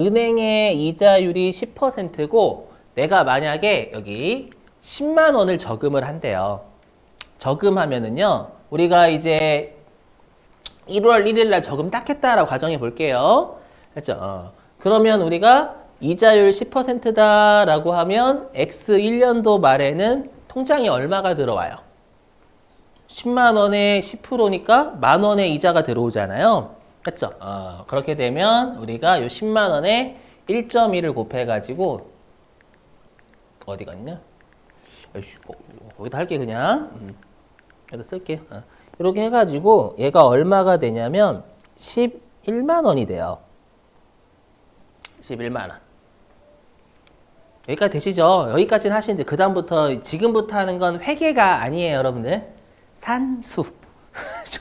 은행의 이자율이 10%고 내가 만약에 여기 10만 원을 저금을 한대요. 저금하면은요. 우리가 이제 1월 1일 날 저금 딱 했다라고 가정해 볼게요. 그렇죠? 그러면 우리가 이자율 10%다라고 하면 X 1년도 말에는 통장에 얼마가 들어와요? 10만 원에 10%니까 만 원의 이자가 들어오잖아요. 그렇죠? 그렇게 되면 우리가 이 10만 원에 1.1을 곱해가지고 어디 갔냐? 거기다 할게 그냥. 여기다 쓸게요. 이렇게 해가지고 얘가 얼마가 되냐면 11만 원이 돼요. 11만 원. 여기까지 되시죠? 여기까지는 하시는데 그 다음부터 지금부터 하는 건 회계가 아니에요, 여러분들. 산수.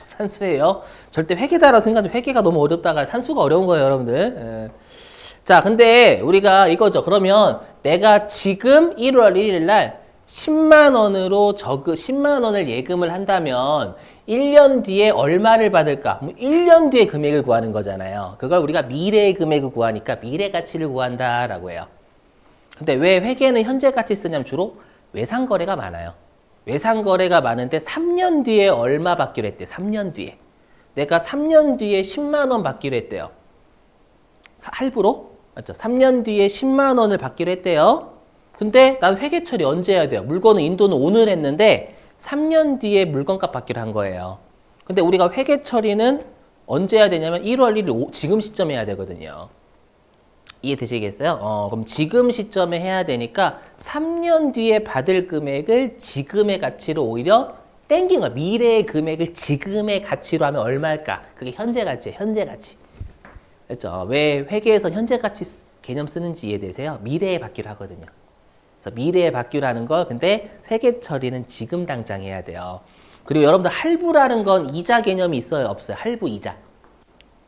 산수예요. 절대 회계다라고 생각하지 회계가 너무 어렵다가 산수가 어려운 거예요, 여러분들. 예. 자, 근데 우리가 이거죠. 그러면 내가 지금 1월 1일 날 10만 원으로 10만 원을 예금을 한다면 1년 뒤에 얼마를 받을까? 1년 뒤에 금액을 구하는 거잖아요. 그걸 우리가 미래의 금액을 구하니까 미래 가치를 구한다라고 해요. 근데 왜 회계는 현재 가치 쓰냐면 주로 외상거래가 많아요. 외상거래가 많은데 3년 뒤에 얼마 받기로 했대. 3년 뒤에. 내가 3년 뒤에 10만 원 받기로 했대요. 할부로? 맞죠? 3년 뒤에 10만 원을 받기로 했대요. 근데 난 회계 처리 언제 해야 돼요? 물건은 인도는 오늘 했는데 3년 뒤에 물건값 받기로 한 거예요. 근데 우리가 회계 처리는 언제 해야 되냐면 1월 1일 지금 시점에 해야 되거든요. 이해되시겠어요? 그럼 지금 시점에 해야 되니까 3년 뒤에 받을 금액을 지금의 가치로 오히려 땡긴 거야. 미래의 금액을 지금의 가치로 하면 얼마일까? 그게 현재 가치예요. 현재 가치. 그렇죠? 왜 회계에서 현재 가치 개념 쓰는지 이해되세요? 미래에 받기로 하거든요. 그래서 미래에 받기로 하는 걸 근데 회계 처리는 지금 당장 해야 돼요. 그리고 여러분들 할부라는 건 이자 개념이 있어요? 없어요? 할부 이자.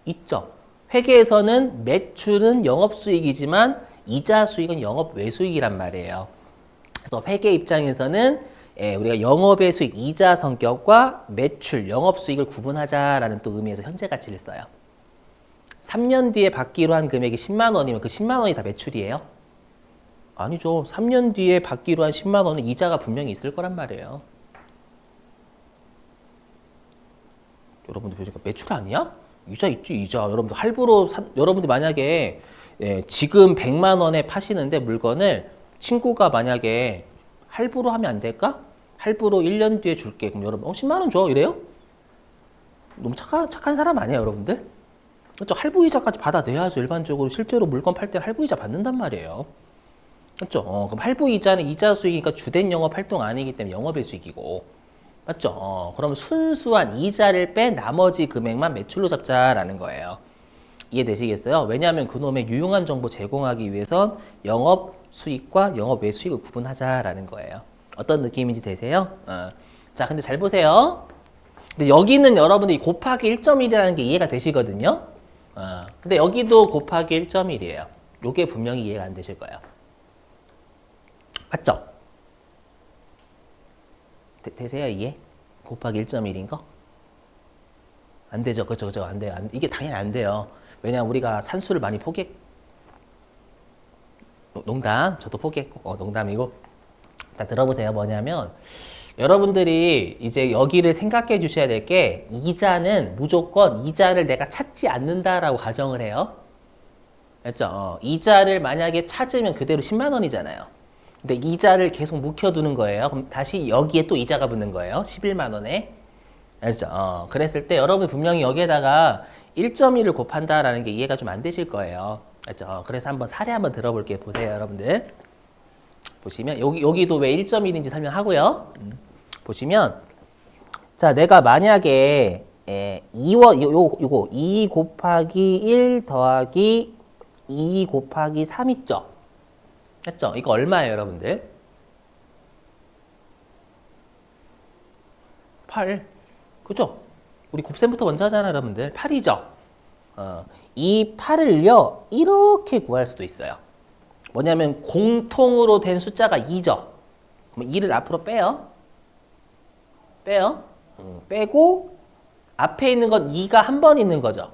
있죠. 회계에서는 매출은 영업수익이지만 이자 수익은 영업 외수익이란 말이에요. 그래서 회계 입장에서는 우리가 영업의 수익, 이자 성격과 매출, 영업수익을 구분하자라는 또 의미에서 현재 가치를 써요. 3년 뒤에 받기로 한 금액이 10만 원이면 그 10만 원이 다 매출이에요? 아니죠. 3년 뒤에 받기로 한 10만 원은 이자가 분명히 있을 거란 말이에요. 여러분들 보니까 매출 아니야? 이자 있지, 이자. 여러분들 할부로 여러분들 만약에 지금 100만 원에 파시는데 물건을 친구가 만약에 할부로 하면 안 될까? 할부로 1년 뒤에 줄게. 그럼 여러분 10만 원 줘. 이래요? 너무 착한 사람 아니에요, 여러분들? 그렇죠? 할부 이자까지 받아내야죠. 일반적으로 실제로 물건 팔 때 할부 이자 받는단 말이에요. 맞죠? 그럼 할부 이자는 이자 수익이니까 주된 영업 활동 아니기 때문에 영업의 수익이고. 맞죠? 그럼 순수한 이자를 뺀 나머지 금액만 매출로 잡자라는 거예요. 이해되시겠어요? 왜냐하면 그놈의 유용한 정보 제공하기 위해선 영업 수익과 영업 외수익을 구분하자라는 거예요. 어떤 느낌인지 되세요? 자, 근데 잘 보세요. 근데 여기는 여러분들이 곱하기 1.1이라는 게 이해가 되시거든요. 근데 여기도 곱하기 1.1이에요. 요게 분명히 이해가 안 되실 거예요. 맞죠? 되세요, 이해? 곱하기 1.1인 거? 안 되죠. 그죠, 그죠. 안 돼요. 이게 당연히 안 돼요. 왜냐면 우리가 산수를 많이 농담. 저도 포기했고, 농담이고. 다 들어보세요. 뭐냐면, 여러분들이 이제 여기를 생각해 주셔야 될 게, 이자는 무조건 이자를 내가 찾지 않는다라고 가정을 해요. 그렇죠? 이자를 만약에 찾으면 그대로 10만 원이잖아요. 근데 이자를 계속 묵혀두는 거예요. 그럼 다시 여기에 또 이자가 붙는 거예요. 11만 원에. 알죠? 그랬을 때 여러분 분명히 여기에다가 1.1을 곱한다라는 게 이해가 좀 안 되실 거예요. 알죠? 그래서 한번 사례 한번 들어볼게요. 보세요, 여러분들. 보시면 여기도 왜 1.1인지 설명하고요. 보시면 자, 내가 만약에 2 곱하기 1 더하기 2 곱하기 3 있죠? 했죠? 이거 얼마예요, 여러분들? 8. 그죠? 우리 곱셈부터 먼저 하잖아요, 여러분들. 8이죠? 이 8을요, 이렇게 구할 수도 있어요. 뭐냐면, 공통으로 된 숫자가 2죠? 그럼 2를 앞으로 빼요. 빼고, 앞에 있는 건 2가 한 번 있는 거죠.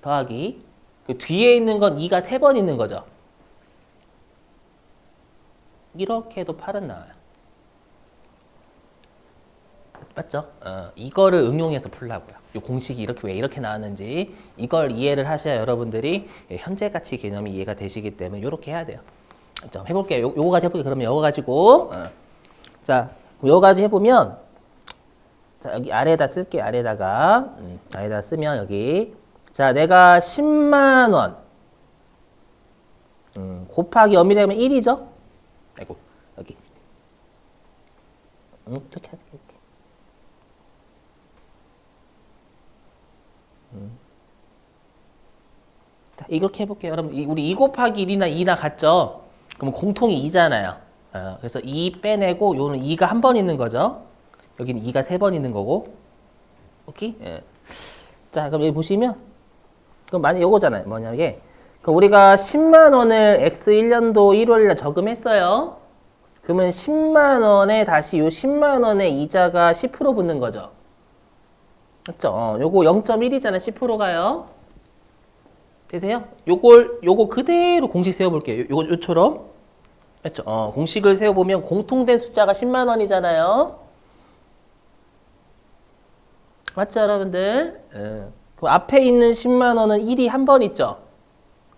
더하기. 그 뒤에 있는 건 2가 3번 있는 거죠. 이렇게 해도 8은 나와요. 맞죠? 이거를 응용해서 풀라고요. 이 공식이 이렇게 왜 이렇게 나왔는지 이걸 이해를 하셔야 여러분들이 현재 가치 개념이 이해가 되시기 때문에 이렇게 해야 돼요. 자, 해볼게요. 요거까지 해볼게요. 그러면 요거 가지고 자, 요거까지 해보면 자, 여기 아래에다 쓸게요. 아래에다가 아래에다 쓰면 여기 자, 내가 10만 원 곱하기 엄밀히 하면 1이죠? 아이고 여기 이렇게 할게요. 이렇게 해볼게요. 여러분, 우리 2 곱하기 1이나 2나 같죠? 그럼 공통이 2잖아요. 그래서 2 빼내고, 요는 2가 한 번 있는 거죠. 여기는 2가 3번 있는 거고. 오케이? 예. 자, 그럼 여기 보시면, 그럼 만약 요거잖아요. 뭐냐, 이게. 그럼 우리가 10만 원을 X1년도 1월에 저금했어요. 그러면 10만 원에 다시 요 10만 원의 이자가 10% 붙는 거죠. 맞죠? 요거 0.1이잖아요. 10%가요. 되세요? 요거 그대로 공식 세워볼게요. 요처럼. 맞죠? 공식을 세워보면 공통된 숫자가 10만 원이잖아요. 맞죠, 여러분들? 그 앞에 있는 10만 원은 1이 한 번 있죠?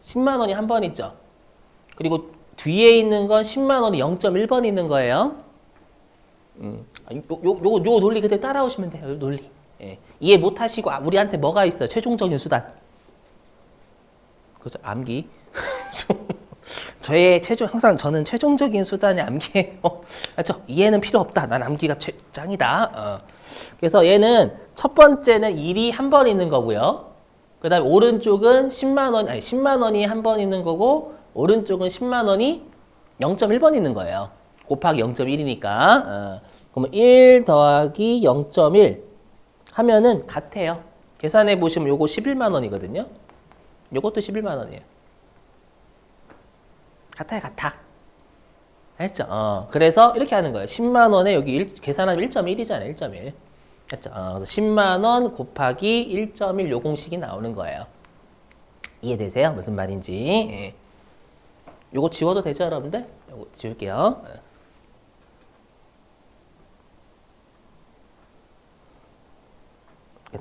10만 원이 한 번 있죠? 그리고 뒤에 있는 건 10만 원이 0.1번 있는 거예요. 요 논리 그대로 따라오시면 돼요. 요 논리. 예. 이해 못 하시고, 우리한테 뭐가 있어요? 최종적인 수단. 그죠? 암기. 항상 저는 최종적인 수단이 암기예요. 맞죠? 이해는 필요 없다. 난 암기가 짱이다. 그래서 얘는 첫 번째는 1이 한 번 있는 거고요. 그 다음에 오른쪽은 10만 원이 한 번 있는 거고, 오른쪽은 10만 원이 0.1번 있는 거예요. 곱하기 0.1이니까. 그러면 1 더하기 0.1 하면은 같아요. 계산해 보시면 요거 11만 원이거든요. 요것도 11만 원이에요. 같아요, 같아. 알죠? 그래서 이렇게 하는 거예요. 10만 원에 여기 계산하면 1.1이잖아요, 1.1. 했죠? 그래서 10만 원 곱하기 1.1 요 공식이 나오는 거예요. 이해되세요? 무슨 말인지. 예. 요거 지워도 되죠, 여러분들? 요거 지울게요.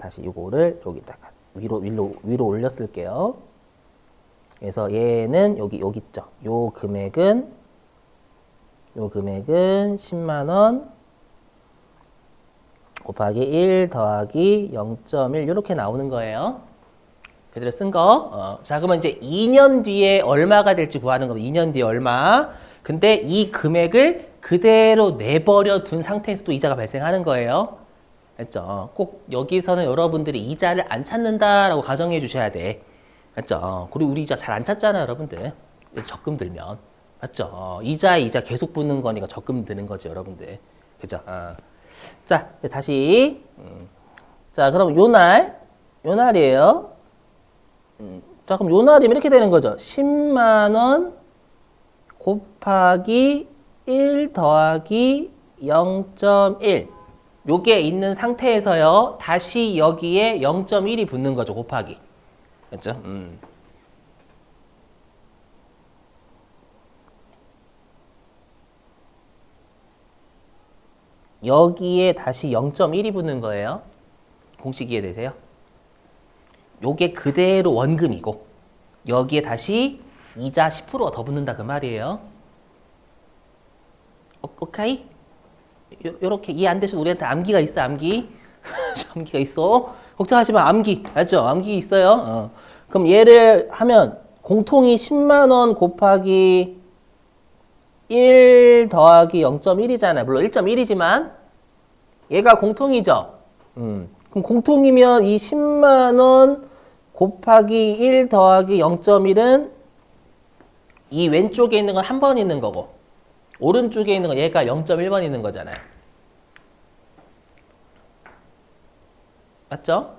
다시 요거를 여기다가 위로 올렸을게요. 그래서 얘는 여기 있죠. 요 금액은 10만 원 곱하기 1 더하기 0.1 이렇게 나오는 거예요. 그대로 쓴 거. 자, 그러면 이제 2년 뒤에 얼마가 될지 구하는 겁니다. 2년 뒤에 얼마. 근데 이 금액을 그대로 내버려 둔 상태에서 또 이자가 발생하는 거예요. 맞죠? 꼭 여기서는 여러분들이 이자를 안 찾는다라고 가정해 주셔야 돼. 맞죠? 그리고 우리 이자 잘 안 찾잖아요, 여러분들. 적금 들면. 맞죠? 이자 계속 붙는 거니까 적금 드는 거죠, 여러분들. 그죠? 자, 다시. 자, 그럼 요날이에요. 자, 그럼 요날이면 이렇게 되는 거죠. 10만 원 곱하기 1 더하기 0.1. 요게 있는 상태에서요. 다시 여기에 0.1이 붙는 거죠. 곱하기. 맞죠? 여기에 다시 0.1이 붙는 거예요. 공식 이해되세요? 요게 그대로 원금이고 여기에 다시 이자 10%가 더 붙는다 그 말이에요. 오케이? 요렇게 이해 안 되셔도 우리한테 암기가 있어, 암기. 암기가 있어. 걱정하지 마, 암기. 알죠? 암기 있어요. 그럼 얘를 하면 공통이 10만 원 곱하기 1 더하기 0.1이잖아요. 물론 1.1이지만 얘가 공통이죠. 그럼 공통이면 이 10만 원 곱하기 1 더하기 0.1은 이 왼쪽에 있는 건 한 번 있는 거고 오른쪽에 있는 건 얘가 0.1번 있는 거잖아요. 맞죠?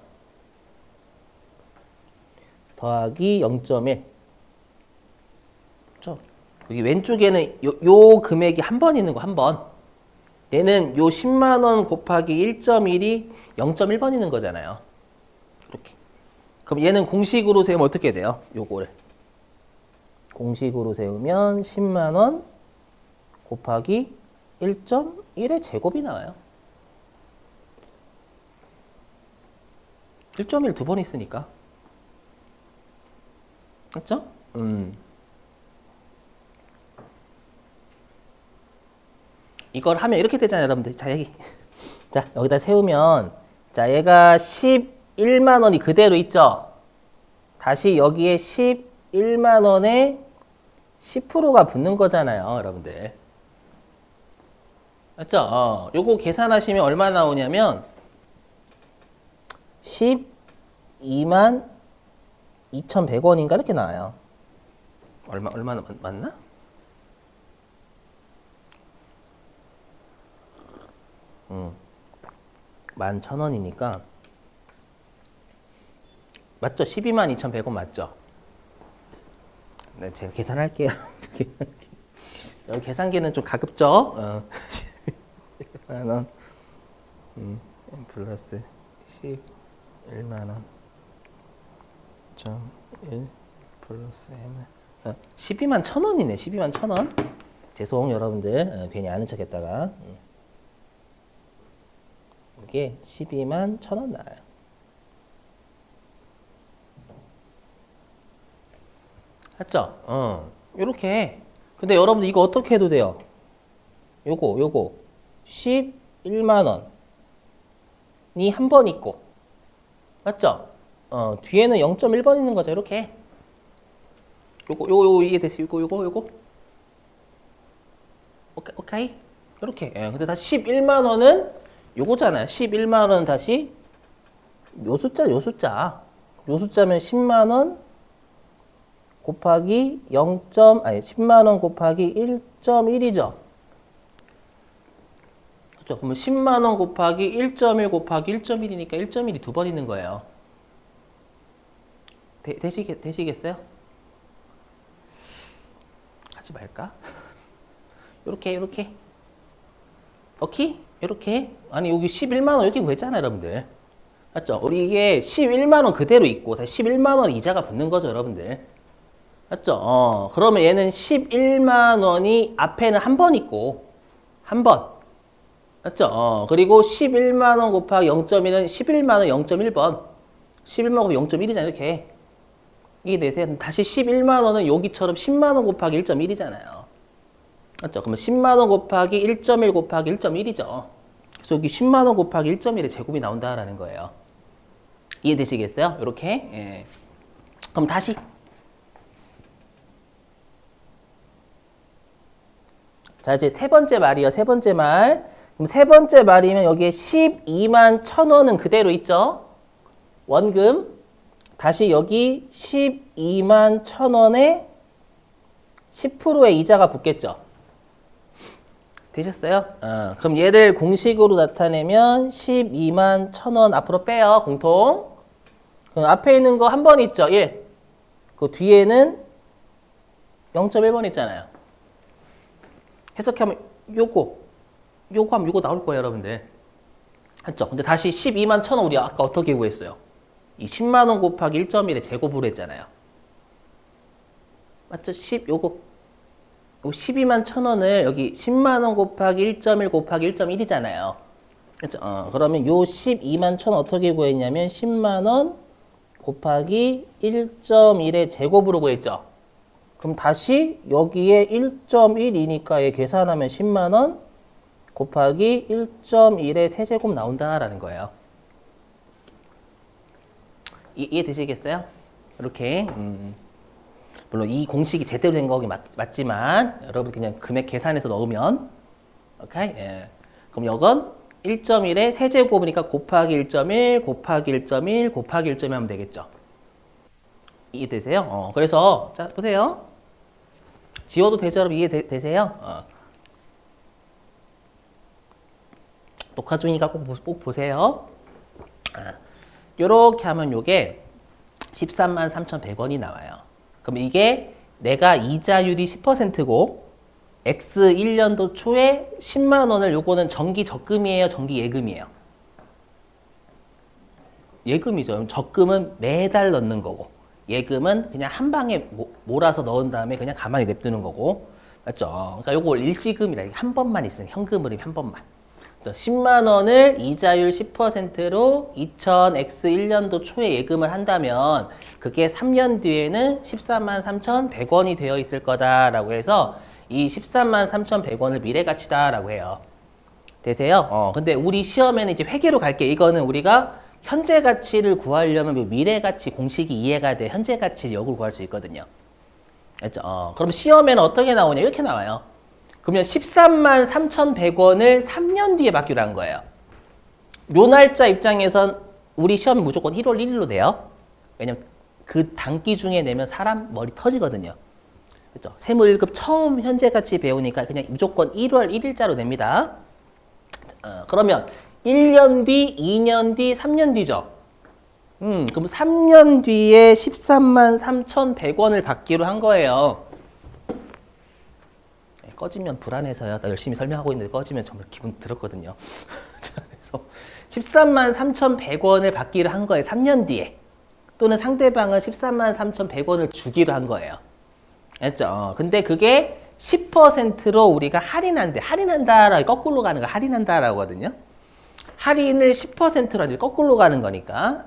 더하기 0.1. 그렇죠? 여기 왼쪽에는 요 금액이 한 번 있는 거, 한 번. 얘는 요 10만 원 곱하기 1.1이 0.1번 있는 거잖아요. 이렇게. 그럼 얘는 공식으로 세우면 어떻게 돼요? 요거를. 공식으로 세우면 10만 원 곱하기 1.1의 제곱이 나와요. 1.1 두 번 있으니까. 맞죠? 이걸 하면 이렇게 되잖아요, 여러분들. 자, 여기. 자, 여기다 세우면, 자, 얘가 11만 원이 그대로 있죠? 다시 여기에 11만 원에 10%가 붙는 거잖아요, 여러분들. 맞죠? 요거 계산하시면 얼마 나오냐면, 12만 2,100원인가 이렇게 나와요. 얼마나 맞나? 음. 11,000원이니까 맞죠? 12만 2,100원 맞죠? 네, 제가 계산할게요. 여기 계산기는 좀 가급적. 11만 원 플러스 11만 원 1 플러스 12만 1,000원이네. 12만 1,000원. 죄송 여러분들. 괜히 아는 척 했다가 이게 12만 1,000원 나와요. 맞죠? 요렇게. 근데 여러분들 이거 어떻게 해도 돼요? 요거 11만 원이 한 번 있고 맞죠? 뒤에는 0.1번 있는 거죠. 이렇게. 요거 이해되세요? 요거. 오케이. 이렇게. 예, 근데 다시 11만 원은 요거잖아요. 11만 원은 다시 요 숫자면 10만 원 곱하기 10만 원 곱하기 1.1이죠. 그렇죠? 그러면 10만 원 곱하기 1.1 곱하기 1.1이니까 1.1이 두 번 있는 거예요. 되시겠어요? 하지 말까? 요렇게. 오케이? 요렇게. 아니, 여기 11만 원 이렇게 구했잖아요, 여러분들. 맞죠? 우리 이게 11만 원 그대로 있고, 다시 11만 원 이자가 붙는 거죠, 여러분들. 맞죠? 그러면 얘는 11만 원이 앞에는 한 번 있고, 한 번. 맞죠? 그리고 11만 원 곱하기 0.1은 11만 원 0.1번. 11만 원 곱하기 0.1이잖아요, 이렇게. 이게 되세요? 다시 11만 원은 여기처럼 10만 원 곱하기 1.1이잖아요. 맞죠? 그러면 10만 원 곱하기 1.1 곱하기 1.1이죠. 그래서 여기 10만 원 곱하기 1.1의 제곱이 나온다라는 거예요. 이해되시겠어요? 이렇게. 예. 그럼 다시. 자, 이제 세 번째 말이요. 세 번째 말. 그럼 세 번째 말이면 여기에 12만 1,000원은 그대로 있죠? 원금. 다시 여기 12만 1,000원에 10%의 이자가 붙겠죠? 되셨어요? 그럼 얘를 공식으로 나타내면 12만 1,000원 앞으로 빼요. 공통. 그럼 앞에 있는 거 한 번 있죠? 1. 그 뒤에는 0.1번 있잖아요. 해석하면 요거 하면 요거 나올 거예요, 여러분들. 맞죠? 근데 다시 12만 1,000원 우리 아까 어떻게 구했어요? 이 10만 원 곱하기 1.1의 제곱으로 했잖아요. 맞죠? 요거 12만 1,000원을 여기 10만 원 곱하기 1.1 곱하기 1.1이잖아요. 그렇죠? 그러면 요 12만 1,000원 어떻게 구했냐면 10만 원 곱하기 1.1의 제곱으로 구했죠. 그럼 다시 여기에 1.1이니까 얘 계산하면 10만 원 곱하기 1.1의 세제곱 나온다라는 거예요. 이해되시겠어요? 이렇게. 물론 이 공식이 제대로 된 거긴 맞지만 여러분 그냥 금액 계산해서 넣으면 오케이? 예. 그럼 이건 1.1의 세제곱이니까 곱하기 1.1 곱하기 1.1 곱하기 1.1 하면 되겠죠. 이해되세요? 그래서 자 보세요. 지워도 되죠? 여러분 이해되세요? 녹화 중이니까 꼭 보세요. 요렇게 하면 요게 13만 3,100원이 나와요. 그럼 이게 내가 이자율이 10%고 X 1년도 초에 10만 원을 요거는 정기 적금이에요, 정기 예금이에요? 예금이죠. 적금은 매달 넣는 거고, 예금은 그냥 한 방에 몰아서 넣은 다음에 그냥 가만히 냅두는 거고, 맞죠? 그러니까 요거 일시금이라 한 번만 있으면 현금흐름 한 번만. 10만 원을 이자율 10%로 2000X1년도 초에 예금을 한다면 그게 3년 뒤에는 13만 3,100원이 되어 있을 거다라고 해서 이 13만 3,100원을 미래가치다라고 해요. 되세요? 근데 우리 시험에는 이제 회계로 갈게. 이거는 우리가 현재 가치를 구하려면 미래 가치 공식이 이해가 돼 현재 가치 역으로 구할 수 있거든요. 알죠? 그럼 시험에는 어떻게 나오냐? 이렇게 나와요. 그러면 13만 3,100원을 3년 뒤에 받기로 한 거예요. 요 날짜 입장에선 우리 시험이 무조건 1월 1일로 돼요. 왜냐면 그 단기 중에 내면 사람 머리 터지거든요. 그렇죠? 세무일급 처음 현재 가치 배우니까 그냥 무조건 1월 1일자로 냅니다. 그러면 1년 뒤, 2년 뒤, 3년 뒤죠. 그럼 3년 뒤에 13만 3,100원을 받기로 한 거예요. 꺼지면 불안해서요. 나 열심히 설명하고 있는데 꺼지면 정말 기분 들었거든요. 그래서 13만 3,100원을 받기로 한 거예요. 3년 뒤에. 또는 상대방은 13만 3,100원을 주기로 한 거예요. 알죠? 근데 그게 10%로 우리가 할인한다라고 거꾸로 가는 거 할인한다라고 하거든요. 할인을 10%로 하지 거꾸로 가는 거니까.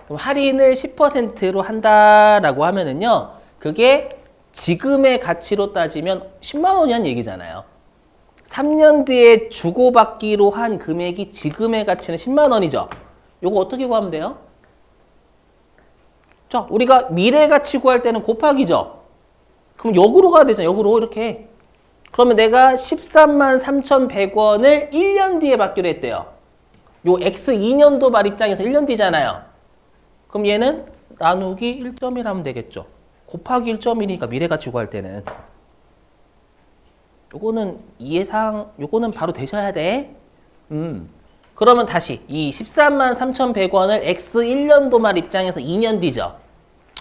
그럼 할인을 10%로 한다라고 하면은요. 그게 지금의 가치로 따지면 10만 원이란 얘기잖아요. 3년 뒤에 주고받기로 한 금액이 지금의 가치는 10만 원이죠. 요거 어떻게 구하면 돼요? 자, 우리가 미래 가치 구할 때는 곱하기죠. 그럼 역으로 가야 되잖아. 역으로 이렇게. 그러면 내가 13만 3,100원을 1년 뒤에 받기로 했대요. 요 X 2년도 말 입장에서 1년 뒤잖아요. 그럼 얘는 나누기 1.1하면 되겠죠. 곱하기 1.1이니까 미래가치 구할 때는. 요거는 요거는 바로 되셔야 돼. 그러면 다시 이 13만 3,100원을 X 1년도 말 입장에서 2년 뒤죠.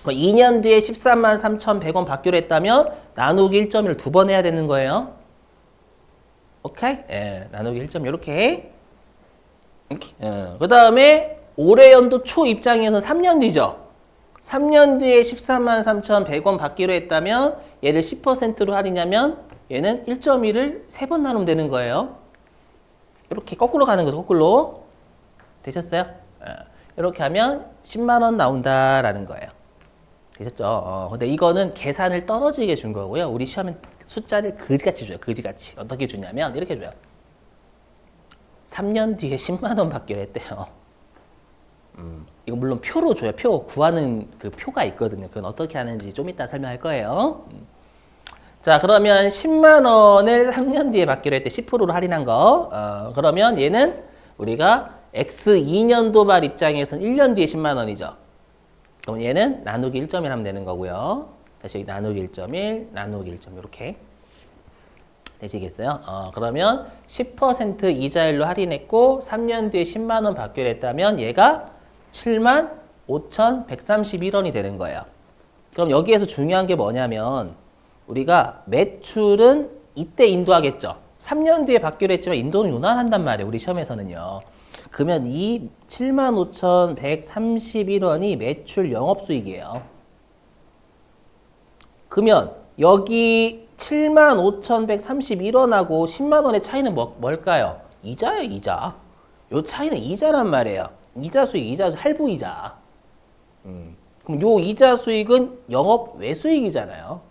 2년 뒤에 13만 3,100원 받기로 했다면 나누기 1.1을 두 번 해야 되는 거예요. 오케이? 예, 나누기 1.1 이렇게. 그 다음에 올해 연도 초 입장에서 3년 뒤죠. 3년 뒤에 14만 3,100원 받기로 했다면 얘를 10%로 할인하면 얘는 1.1을 3번 나누면 되는 거예요. 이렇게 거꾸로 가는 거죠. 거꾸로. 되셨어요? 이렇게 하면 10만 원 나온다라는 거예요. 되셨죠? 근데 이거는 계산을 떨어지게 준 거고요. 우리 시험엔 숫자를 그지같이 줘요. 그지같이. 어떻게 주냐면 이렇게 줘요. 3년 뒤에 10만 원 받기로 했대요. 이거 물론 표로 줘요. 표 구하는 그 표가 있거든요. 그건 어떻게 하는지 좀 이따 설명할 거예요. 자, 그러면 10만 원을 3년 뒤에 받기로 했대. 10%로 할인한 거. 그러면 얘는 우리가 X 2년도 말 입장에서는 1년 뒤에 10만 원이죠. 그럼 얘는 나누기 1.1 하면 되는 거고요. 다시 여기 나누기 1.1, 나누기 1.1 이렇게. 되시겠어요? 그러면 10% 이자율로 할인했고 3년 뒤에 10만 원 받기로 했다면 얘가 7만 5,131원이 되는 거예요. 그럼 여기에서 중요한 게 뭐냐면 우리가 매출은 이때 인도하겠죠. 3년 뒤에 받기로 했지만 인도는 유난한단 말이에요. 우리 시험에서는요. 그러면 이 7만 5,131원이 매출 영업수익이에요. 그러면 여기 7만 5,131원하고 10만 원의 차이는 뭘까요? 이자예요, 이자. 요 차이는 이자란 말이에요. 이자 수익, 이자 할부 이자. 그럼 요 이자 수익은 영업 외수익이잖아요.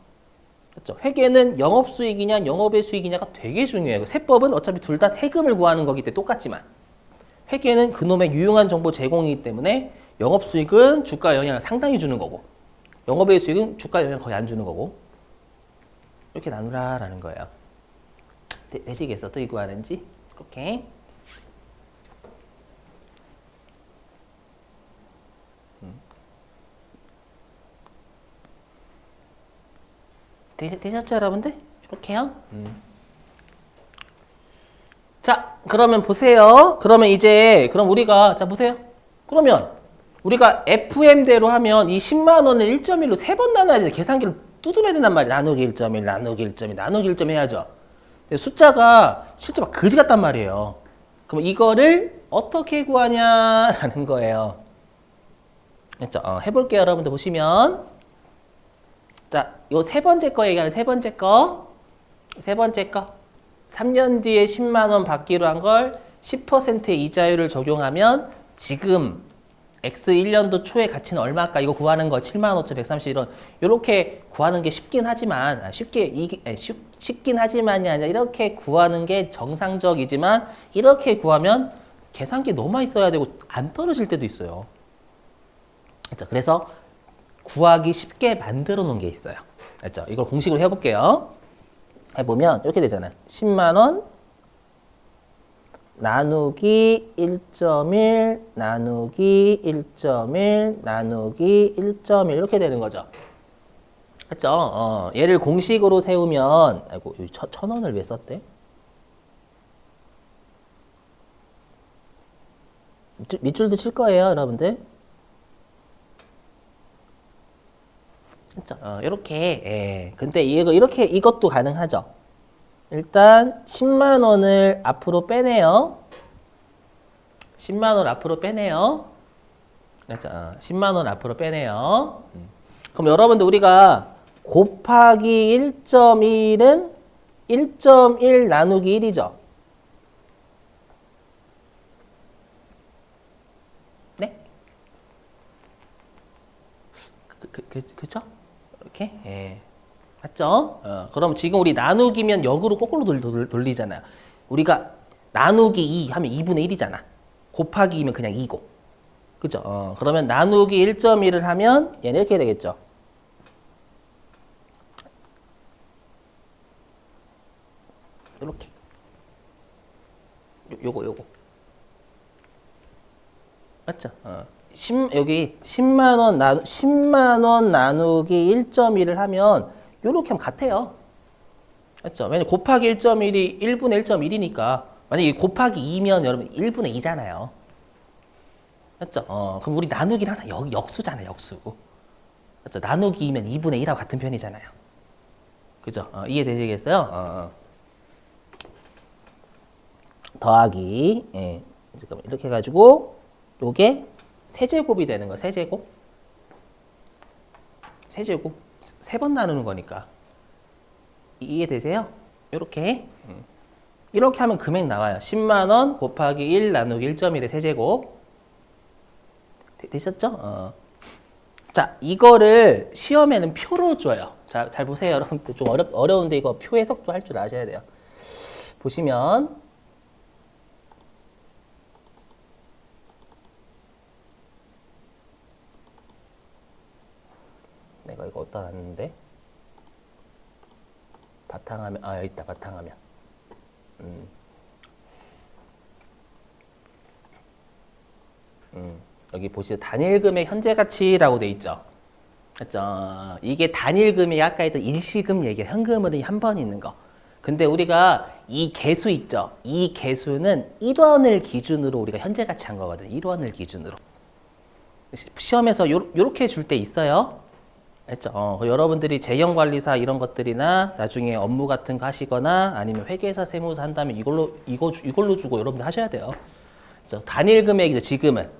그렇죠? 회계는 영업 수익이냐, 영업의 수익이냐가 되게 중요해요. 세법은 어차피 둘 다 세금을 구하는 거기 때문에 똑같지만 회계는 그놈의 유용한 정보 제공이기 때문에 영업 수익은 주가 영향을 상당히 주는 거고 영업의 수익은 주가 영향을 거의 안 주는 거고 이렇게 나누라라는 거예요. 되시겠어? 어떻게 구하는지? 이렇게. 되셨죠, 여러분들? 이렇게요. 자, 그러면 보세요. 그러면 이제, 그럼 우리가, 자, 보세요. 그러면 우리가 FM대로 하면 이 10만 원을 1.1로 3번 나눠야 돼. 계산기를 두드려야 된단 말이야. 나누기 1.1, 나누기 1.1, 나누기 1.1 해야죠. 근데 숫자가 실제 막 그지 같단 말이에요. 그럼 이거를 어떻게 구하냐라는 거예요. 됐죠? 해볼게요, 여러분들 보시면. 자, 요 세 번째 거 얘기하는 세 번째 거. 세 번째 거. 3년 뒤에 10만 원 받기로 한 걸 10%의 이자율을 적용하면 지금 X 1년도 초에 가치는 얼마일까? 이거 구하는 거 75,131원. 요렇게 구하는 게 쉽긴 하지만 쉽긴 하지만이 아니라 이렇게 구하는 게 정상적이지만 이렇게 구하면 계산기 너무 많이 써야 되고 안 떨어질 때도 있어요. 그렇죠? 그래서 구하기 쉽게 만들어 놓은 게 있어요. 알죠? 이걸 공식으로 해볼게요. 해보면 이렇게 되잖아요. 10만 원 나누기 1.1 나누기 1.1 나누기 1.1 이렇게 되는 거죠. 그렇죠? 얘를 공식으로 세우면 아이고, 1,000원을 왜 썼대? 밑줄도 칠 거예요, 여러분들. 그렇죠? 이렇게. 예. 근데 이렇게 이것도 가능하죠. 일단 10만 원을 앞으로 빼내요. 10만 원 앞으로 빼내요. 그렇죠? 10만 원 앞으로 빼내요. 그럼 여러분들 우리가 곱하기 1.1은 1.1 나누기 1이죠. 네? 그죠? 이렇게? 예. 맞죠? 그럼 지금 우리 나누기면 역으로 거꾸로 돌리잖아요. 우리가 나누기 2 하면 2분의 1이잖아. 곱하기 2면 그냥 2고. 그죠? 그러면 나누기 1.1을 하면 얘는 이렇게 되겠죠. 이렇게. 요거. 맞죠? 여기 10만 원 나누기 1.1을 하면 요렇게 하면 같아요. 맞죠? 왜냐면 곱하기 1.1이 1분의 1.1이니까 만약에 곱하기 2면 여러분 1분의 2잖아요. 맞죠? 그럼 우리 나누기는 항상 역수잖아요. 역수. 맞죠? 나누기 2면 2분의 1하고 같은 편이잖아요. 그죠? 이해되시겠어요? 더하기 예. 잠깐만 이렇게 해가지고 요게 세제곱이 되는 거야. 세제곱. 세 번 나누는 거니까. 이해되세요? 요렇게. 이렇게 하면 금액 나와요. 10만 원 곱하기 1 나누기 1.1의 세제곱. 되셨죠? 자, 이거를 시험에는 표로 줘요. 자, 잘 보세요. 여러분들 좀 어려운데 이거 표 해석도 할 줄 아셔야 돼요. 보시면 내가 이거 어디다 놨는데? 바탕화면, 여기 있다, 바탕화면. 여기 보시죠. 단일금의 현재 가치라고 돼 있죠. 맞죠? 이게 단일금이 아까 했던 일시금 얘기, 현금으로 한 번 있는 거. 근데 우리가 이 개수 있죠? 이 개수는 1원을 기준으로 우리가 현재 가치 한 거거든. 1원을 기준으로. 시험에서 요렇게 줄 때 있어요. 했죠. 여러분들이 재형관리사 이런 것들이나 나중에 업무 같은 거 하시거나 아니면 회계사 세무사 한다면 이걸로 주고 여러분들 하셔야 돼요. 그렇죠? 단일 금액이죠, 지금은.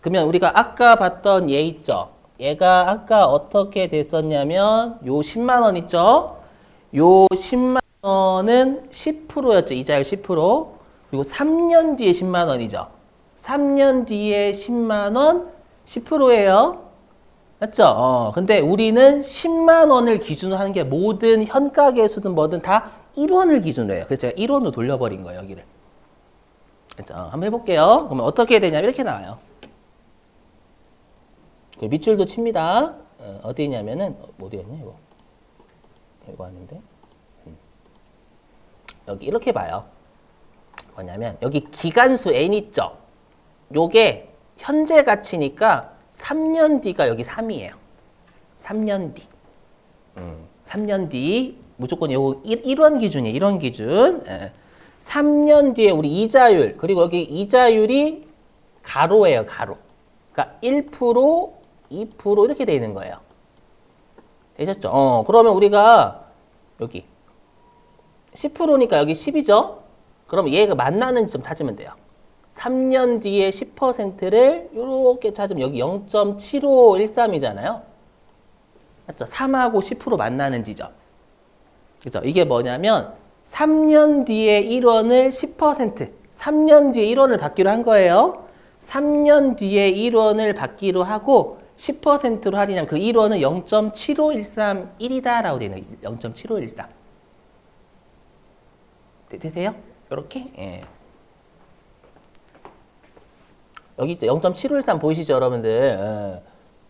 그러면 우리가 아까 봤던 얘 있죠? 얘가 아까 어떻게 됐었냐면 요 10만 원 있죠? 요 10만 원은 10%였죠. 이자율 10%. 그리고 3년 뒤에 10만 원이죠. 3년 뒤에 10만 원 10%예요. 맞죠? 근데 우리는 10만 원을 기준으로 하는 게 모든 현가계수든 뭐든 다 1원을 기준으로 해요. 그래서 제가 1원으로 돌려버린 거예요, 여기를. 그렇죠? 한번 해볼게요. 그러면 어떻게 되냐면 이렇게 나와요. 그 밑줄도 칩니다. 어디 있냐면은, 어디였냐, 이거. 이거 왔는데. 여기 이렇게 봐요. 뭐냐면, 여기 기간수 n 있죠? 요게 현재 가치니까 3년 뒤가 여기 3이에요. 3년 뒤. 3년 뒤. 무조건 요거 1원 기준이에요. 1원 기준. 3년 뒤에 우리 이자율. 그리고 여기 이자율이 가로예요. 가로. 그러니까 1%, 2% 이렇게 돼 있는 거예요. 되셨죠? 그러면 우리가 여기 10%니까 여기 10이죠? 그럼 얘가 만나는 점 찾으면 돼요. 3년 뒤에 10%를 이렇게 찾으면 여기 0.7513이잖아요. 맞죠? 3하고 10% 만나는 지점. 그죠? 이게 뭐냐면 3년 뒤에 1원을 10%, 3년 뒤에 1원을 받기로 한 거예요. 3년 뒤에 1원을 받기로 하고 10%로 할인하면 그 1원은 0.75131이다라고 되어 있는 0.7513. 되세요? 이렇게? 예. 여기 0.713 보이시죠, 여러분들? 예.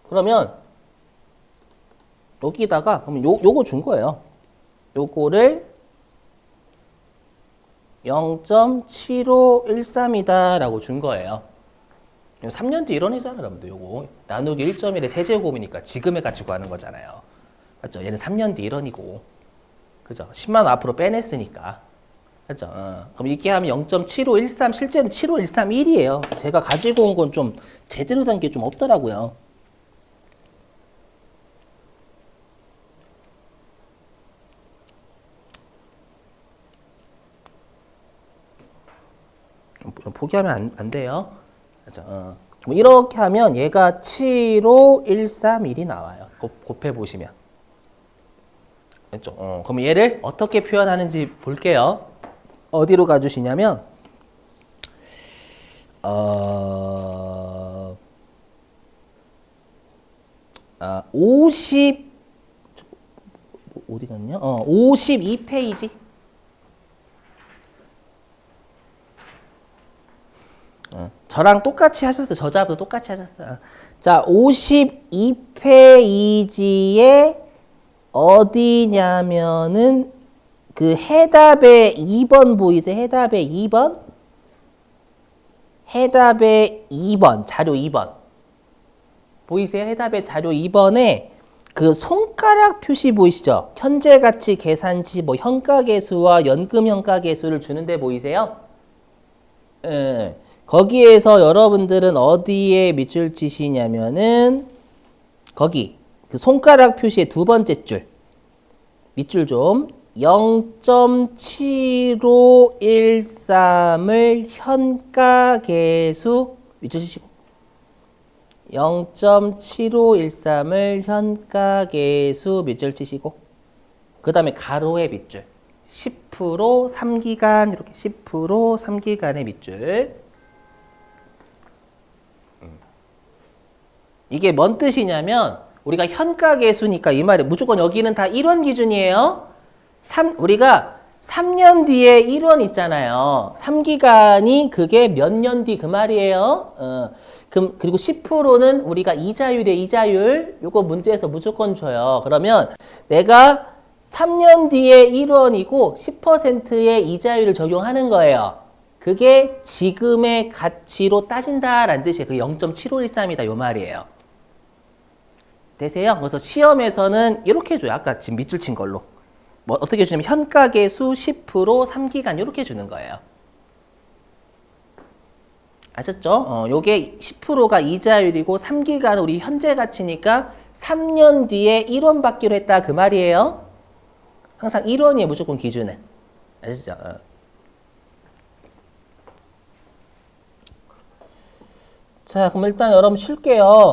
그러면 여기다가 그러면 요거 준 거예요. 요거를 0.7513이다라고 준 거예요. 3년 뒤 1원이잖아요, 여러분들. 요거 나누기 1.1의 세제곱이니까 지금에 가지고 하는 거잖아요. 맞죠? 얘는 3년 뒤 1원이고, 그죠? 10만 원 앞으로 빼냈으니까, 그죠? 그럼 이렇게 하면 0.7513, 실제로 75131이에요. 제가 가지고 온 건 좀 제대로 된 게 좀 없더라고요. 포기하면 안 돼요. 그죠? 이렇게 하면 얘가 75131이 나와요. 곱해보시면. 그렇죠? 그럼 얘를 어떻게 표현하는지 볼게요. 어디로 가주시냐면 50 어디 갔냐? 52페이지. 저랑 똑같이 하셨어요. 저자도 똑같이 하셨어요. 자, 52페이지에 어디냐면은 그 해답의 2번 보이세요? 해답의 2번? 해답의 2번, 자료 2번. 보이세요? 해답의 자료 2번에 그 손가락 표시 보이시죠? 현재 가치 계산치 뭐 현가계수와 연금 현가계수를 주는데 보이세요? 예. 거기에서 여러분들은 어디에 밑줄 치시냐면은 거기 그 손가락 표시의 두 번째 줄 밑줄 좀 0.7513을 현가계수 밑줄 치시고 0.7513을 현가계수 밑줄 치시고 그 다음에 가로의 밑줄 10% 3기간 이렇게 10% 3기간의 밑줄. 이게 뭔 뜻이냐면 우리가 현가계수니까 이 말이 무조건 여기는 다 1원 기준이에요. 우리가 3년 뒤에 1원 있잖아요. 3기간이 그게 몇 년 뒤 그 말이에요. 그리고 10%는 우리가 이자율이에요. 이자율. 요거 문제에서 무조건 줘요. 그러면 내가 3년 뒤에 1원이고 10%의 이자율을 적용하는 거예요. 그게 지금의 가치로 따진다라는 뜻이에요. 그 0.7513이다 요 말이에요. 되세요? 그래서 시험에서는 이렇게 줘요. 아까 지금 밑줄 친 걸로. 뭐 어떻게 주냐면 현가계수 10% 3기간 이렇게 주는 거예요. 아셨죠? 요게 10%가 이자율이고 3기간 우리 현재 가치니까 3년 뒤에 1원 받기로 했다 그 말이에요. 항상 1원이에요. 무조건 기준은. 아시죠? 자, 그럼 일단 여러분 쉴게요.